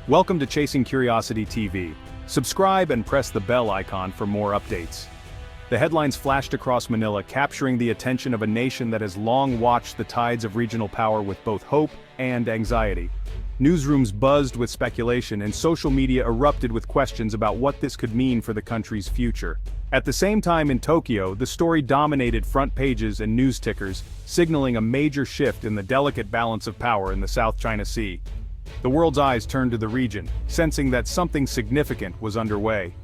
Welcome to Chasing Curiosity TV. Subscribe and press the bell icon for more updates. The headlines flashed across Manila, capturing the attention of a nation that has long watched the tides of regional power with both hope and anxiety. Newsrooms buzzed with speculation and social media erupted with questions about what this could mean for the country's future. At the same time in Tokyo, the story dominated front pages and news tickers, signaling a major shift in the delicate balance of power in the South China Sea. The world's eyes turned to the region, sensing that something significant was underway.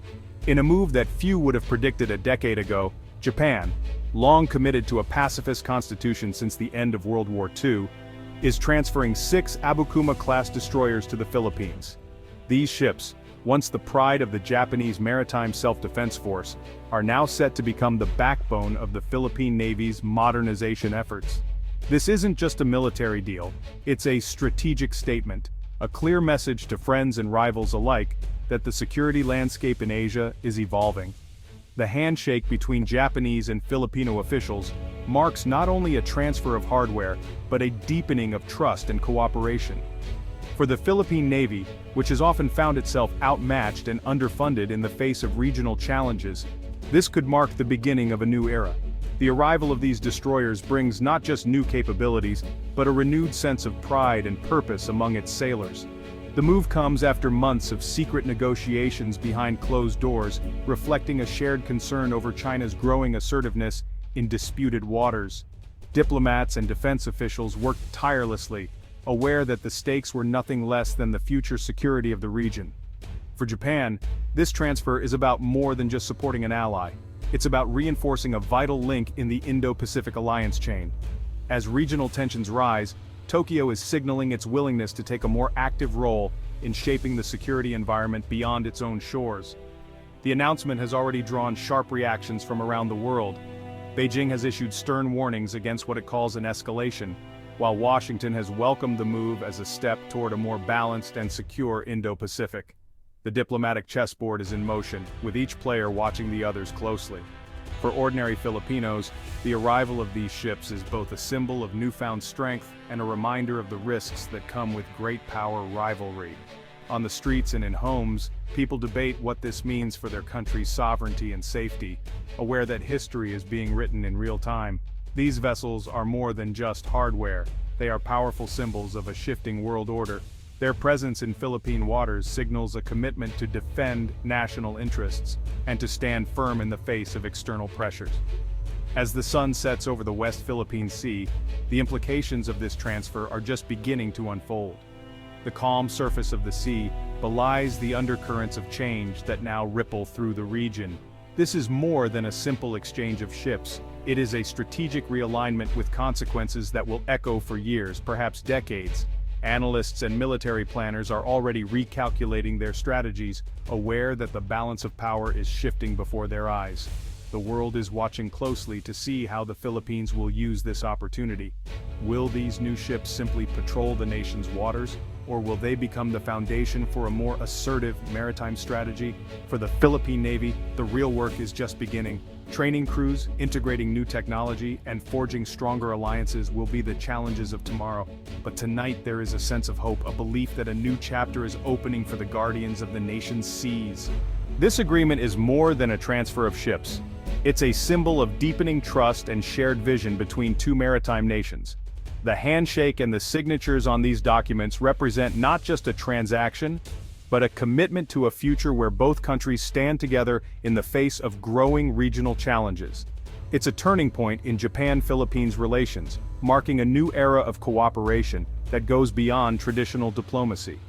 In a move that few would have predicted a decade ago, Japan, long committed to a pacifist constitution since the end of World War II, is transferring 6 Abukuma-class destroyers to the Philippines. These ships, once the pride of the Japanese Maritime Self-Defense Force, are now set to become the backbone of the Philippine Navy's modernization efforts. This isn't just a military deal, it's a strategic statement, a clear message to friends and rivals alike that the security landscape in Asia is evolving. The handshake between Japanese and Filipino officials marks not only a transfer of hardware, but a deepening of trust and cooperation. For the Philippine Navy, which has often found itself outmatched and underfunded in the face of regional challenges, this could mark the beginning of a new era. The arrival of these destroyers brings not just new capabilities, but a renewed sense of pride and purpose among its sailors. The move comes after months of secret negotiations behind closed doors, reflecting a shared concern over China's growing assertiveness in disputed waters. Diplomats and defense officials worked tirelessly, aware that the stakes were nothing less than the future security of the region. For Japan, this transfer is about more than just supporting an ally. It's about reinforcing a vital link in the Indo-Pacific alliance chain. As regional tensions rise, Tokyo is signaling its willingness to take a more active role in shaping the security environment beyond its own shores. The announcement has already drawn sharp reactions from around the world. Beijing has issued stern warnings against what it calls an escalation, while Washington has welcomed the move as a step toward a more balanced and secure Indo-Pacific. The diplomatic chessboard is in motion, with each player watching the others closely. For ordinary Filipinos, the arrival of these ships is both a symbol of newfound strength and a reminder of the risks that come with great power rivalry. On the streets and in homes, people debate what this means for their country's sovereignty and safety, aware that history is being written in real time. These vessels are more than just hardware, they are powerful symbols of a shifting world order. Their presence in Philippine waters signals a commitment to defend national interests and to stand firm in the face of external pressures. As the sun sets over the West Philippine Sea, the implications of this transfer are just beginning to unfold. The calm surface of the sea belies the undercurrents of change that now ripple through the region. This is more than a simple exchange of ships. It is a strategic realignment with consequences that will echo for years, perhaps decades. Analysts and military planners are already recalculating their strategies, aware that the balance of power is shifting before their eyes. The world is watching closely to see how the Philippines will use this opportunity. Will these new ships simply patrol the nation's waters, or will they become the foundation for a more assertive maritime strategy? For the Philippine Navy, the real work is just beginning. Training crews, integrating new technology, and forging stronger alliances will be the challenges of tomorrow. But tonight there is a sense of hope, a belief that a new chapter is opening for the guardians of the nation's seas. This agreement is more than a transfer of ships. It's a symbol of deepening trust and shared vision between two maritime nations. The handshake and the signatures on these documents represent not just a transaction, but a commitment to a future where both countries stand together in the face of growing regional challenges. It's a turning point in Japan-Philippines relations, marking a new era of cooperation that goes beyond traditional diplomacy.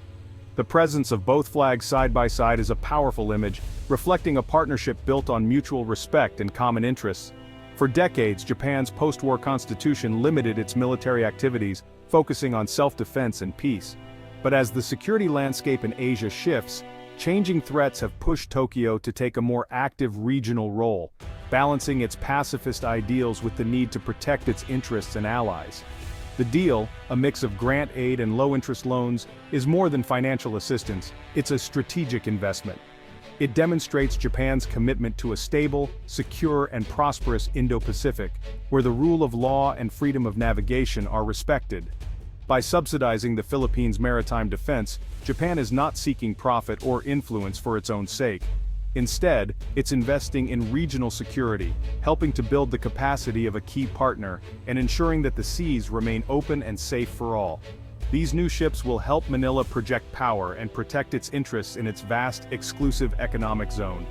The presence of both flags side by side is a powerful image, reflecting a partnership built on mutual respect and common interests. For decades, Japan's post-war constitution limited its military activities, focusing on self-defense and peace. But as the security landscape in Asia shifts, changing threats have pushed Tokyo to take a more active regional role, balancing its pacifist ideals with the need to protect its interests and allies. The deal, a mix of grant aid and low-interest loans, is more than financial assistance, it's a strategic investment. It demonstrates Japan's commitment to a stable, secure, and prosperous Indo-Pacific, where the rule of law and freedom of navigation are respected. By subsidizing the Philippines' maritime defense, Japan is not seeking profit or influence for its own sake. Instead, it's investing in regional security, helping to build the capacity of a key partner, and ensuring that the seas remain open and safe for all. These new ships will help Manila project power and protect its interests in its vast, exclusive economic zone.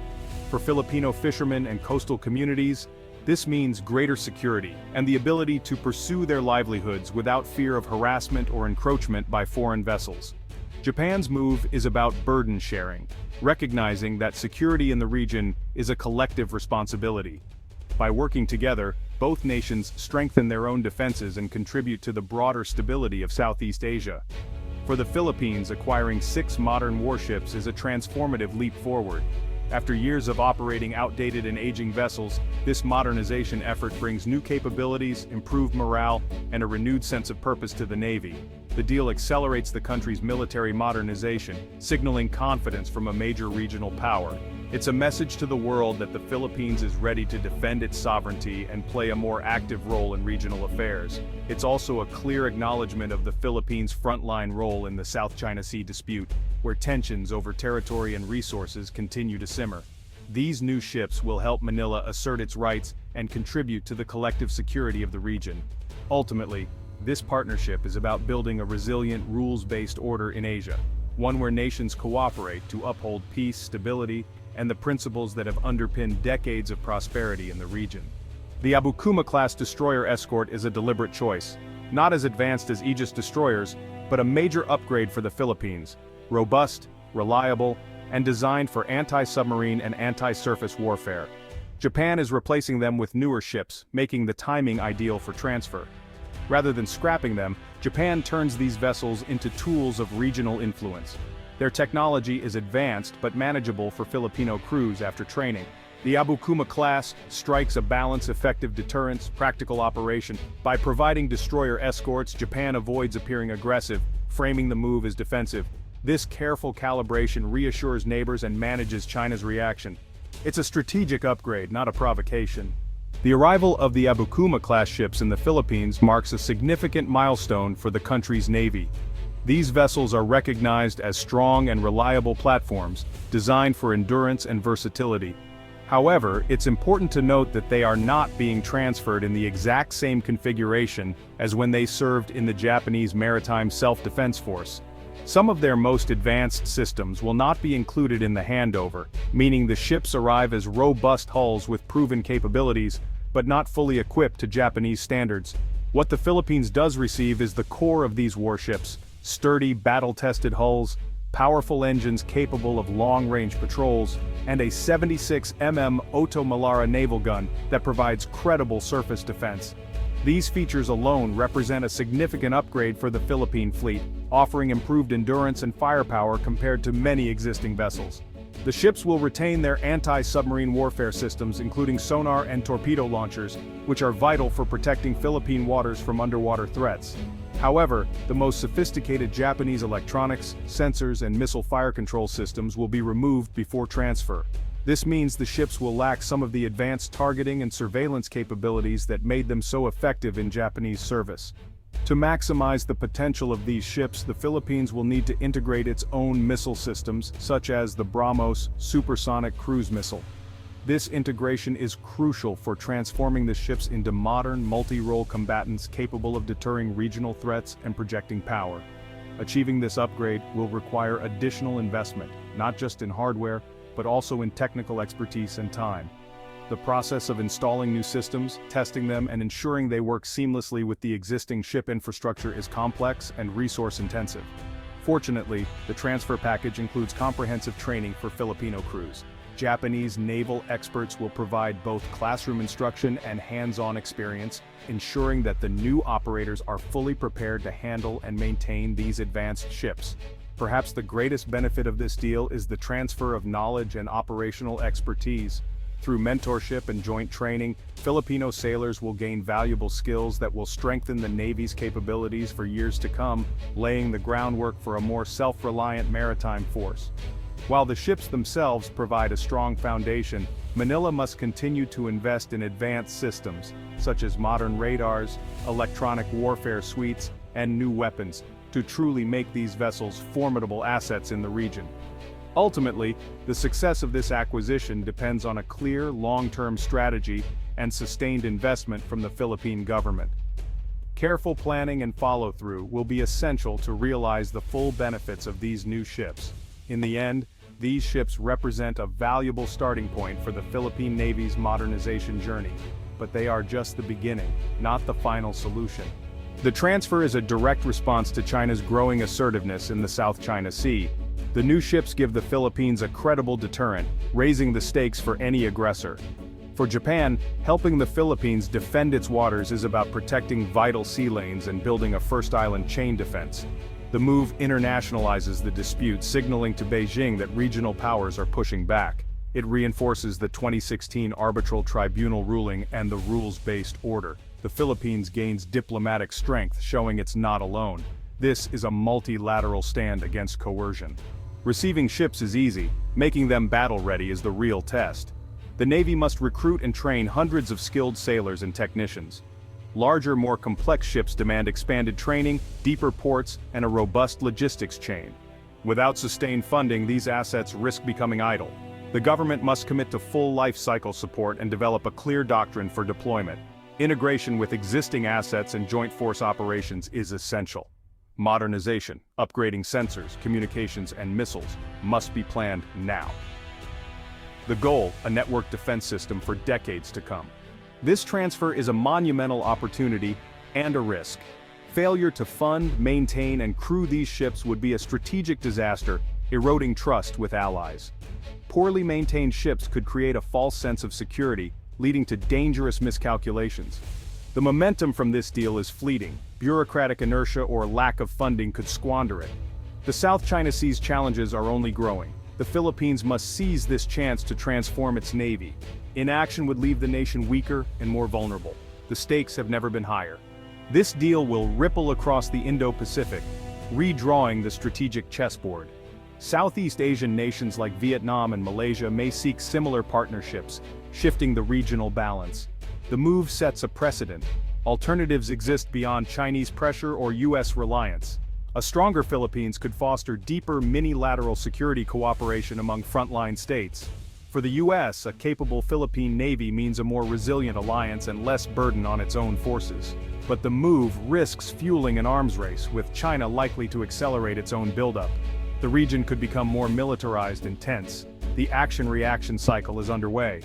For Filipino fishermen and coastal communities, this means greater security and the ability to pursue their livelihoods without fear of harassment or encroachment by foreign vessels. Japan's move is about burden sharing, recognizing that security in the region is a collective responsibility. By working together, both nations strengthen their own defenses and contribute to the broader stability of Southeast Asia. For the Philippines, acquiring 6 modern warships is a transformative leap forward. After years of operating outdated and aging vessels, this modernization effort brings new capabilities, improved morale, and a renewed sense of purpose to the Navy. The deal accelerates the country's military modernization, signaling confidence from a major regional power. It's a message to the world that the Philippines is ready to defend its sovereignty and play a more active role in regional affairs. It's also a clear acknowledgement of the Philippines' frontline role in the South China Sea dispute, where tensions over territory and resources continue to simmer. These new ships will help Manila assert its rights and contribute to the collective security of the region. Ultimately, this partnership is about building a resilient, rules-based order in Asia, one where nations cooperate to uphold peace, stability, and the principles that have underpinned decades of prosperity in the region. The Abukuma-class destroyer escort is a deliberate choice, not as advanced as Aegis destroyers, but a major upgrade for the Philippines, robust, reliable, and designed for anti-submarine and anti-surface warfare. Japan is replacing them with newer ships, making the timing ideal for transfer. Rather than scrapping them, Japan turns these vessels into tools of regional influence. Their technology is advanced but manageable for Filipino crews after training. The Abukuma class strikes a balance: effective deterrence, practical operation. By providing destroyer escorts, Japan avoids appearing aggressive, framing the move as defensive. This careful calibration reassures neighbors and manages China's reaction. It's a strategic upgrade, not a provocation. The arrival of the Abukuma-class ships in the Philippines marks a significant milestone for the country's navy. These vessels are recognized as strong and reliable platforms, designed for endurance and versatility. However, it's important to note that they are not being transferred in the exact same configuration as when they served in the Japanese Maritime Self-Defense Force. Some of their most advanced systems will not be included in the handover, meaning the ships arrive as robust hulls with proven capabilities, but not fully equipped to Japanese standards. What the Philippines does receive is the core of these warships: sturdy, battle-tested hulls, powerful engines capable of long-range patrols, and a 76mm Oto Malara naval gun that provides credible surface defense. These features alone represent a significant upgrade for the Philippine fleet, offering improved endurance and firepower compared to many existing vessels. The ships will retain their anti-submarine warfare systems, including sonar and torpedo launchers, which are vital for protecting Philippine waters from underwater threats. However, the most sophisticated Japanese electronics, sensors, and missile fire control systems will be removed before transfer. This means the ships will lack some of the advanced targeting and surveillance capabilities that made them so effective in Japanese service. To maximize the potential of these ships, the Philippines will need to integrate its own missile systems, such as the BrahMos supersonic cruise missile. This integration is crucial for transforming the ships into modern, multi-role combatants capable of deterring regional threats and projecting power. Achieving this upgrade will require additional investment, not just in hardware, but also in technical expertise and time. The process of installing new systems, testing them, and ensuring they work seamlessly with the existing ship infrastructure is complex and resource-intensive. Fortunately, the transfer package includes comprehensive training for Filipino crews. Japanese naval experts will provide both classroom instruction and hands-on experience, ensuring that the new operators are fully prepared to handle and maintain these advanced ships. Perhaps the greatest benefit of this deal is the transfer of knowledge and operational expertise. Through mentorship and joint training, Filipino sailors will gain valuable skills that will strengthen the Navy's capabilities for years to come, laying the groundwork for a more self-reliant maritime force. While the ships themselves provide a strong foundation, Manila must continue to invest in advanced systems, such as modern radars, electronic warfare suites, and new weapons to truly make these vessels formidable assets in the region. Ultimately, the success of this acquisition depends on a clear, long-term strategy and sustained investment from the Philippine government. Careful planning and follow-through will be essential to realize the full benefits of these new ships. In the end, these ships represent a valuable starting point for the Philippine Navy's modernization journey, but they are just the beginning, not the final solution. The transfer is a direct response to China's growing assertiveness in the South China Sea. The new ships give the Philippines a credible deterrent, raising the stakes for any aggressor. For Japan, helping the Philippines defend its waters is about protecting vital sea lanes and building a first island chain defense. The move internationalizes the dispute, signaling to Beijing that regional powers are pushing back. It reinforces the 2016 Arbitral Tribunal ruling and the rules-based order. The Philippines gains diplomatic strength, showing it's not alone. This is a multilateral stand against coercion. Receiving ships is easy, making them battle-ready is the real test. The Navy must recruit and train hundreds of skilled sailors and technicians. Larger, more complex ships demand expanded training, deeper ports, and a robust logistics chain. Without sustained funding, these assets risk becoming idle. The government must commit to full life cycle support and develop a clear doctrine for deployment. Integration with existing assets and joint force operations is essential. Modernization, upgrading sensors, communications, and missiles must be planned now. The goal, a network defense system for decades to come. This transfer is a monumental opportunity and a risk. Failure to fund, maintain, and crew these ships would be a strategic disaster, eroding trust with allies. Poorly maintained ships could create a false sense of security, leading to dangerous miscalculations. The momentum from this deal is fleeting. Bureaucratic inertia or lack of funding could squander it. The South China Sea's challenges are only growing. The Philippines must seize this chance to transform its navy. Inaction would leave the nation weaker and more vulnerable. The stakes have never been higher. This deal will ripple across the Indo-Pacific, redrawing the strategic chessboard. Southeast Asian nations like Vietnam and Malaysia may seek similar partnerships, shifting the regional balance. The move sets a precedent. Alternatives exist beyond Chinese pressure or US reliance. A stronger Philippines could foster deeper minilateral security cooperation among frontline states. For the US, a capable Philippine Navy means a more resilient alliance and less burden on its own forces. But the move risks fueling an arms race, with China likely to accelerate its own buildup. The region could become more militarized and tense. The action-reaction cycle is underway.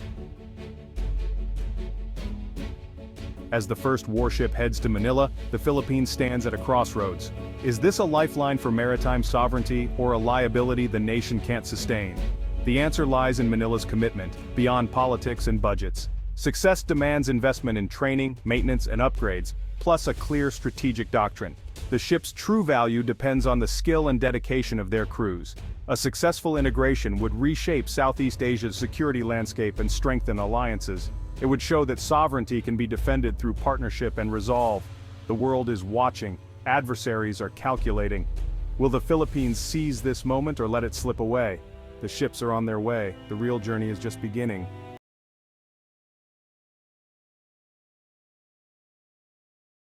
As the first warship heads to Manila, the Philippines stands at a crossroads. Is this a lifeline for maritime sovereignty, or a liability the nation can't sustain? The answer lies in Manila's commitment, beyond politics and budgets. Success demands investment in training, maintenance, and upgrades, plus a clear strategic doctrine. The ship's true value depends on the skill and dedication of their crews. A successful integration would reshape Southeast Asia's security landscape and strengthen alliances. It would show that sovereignty can be defended through partnership and resolve. The world is watching. Adversaries are calculating. Will the Philippines seize this moment or let it slip away? The ships are on their way. The real journey is just beginning.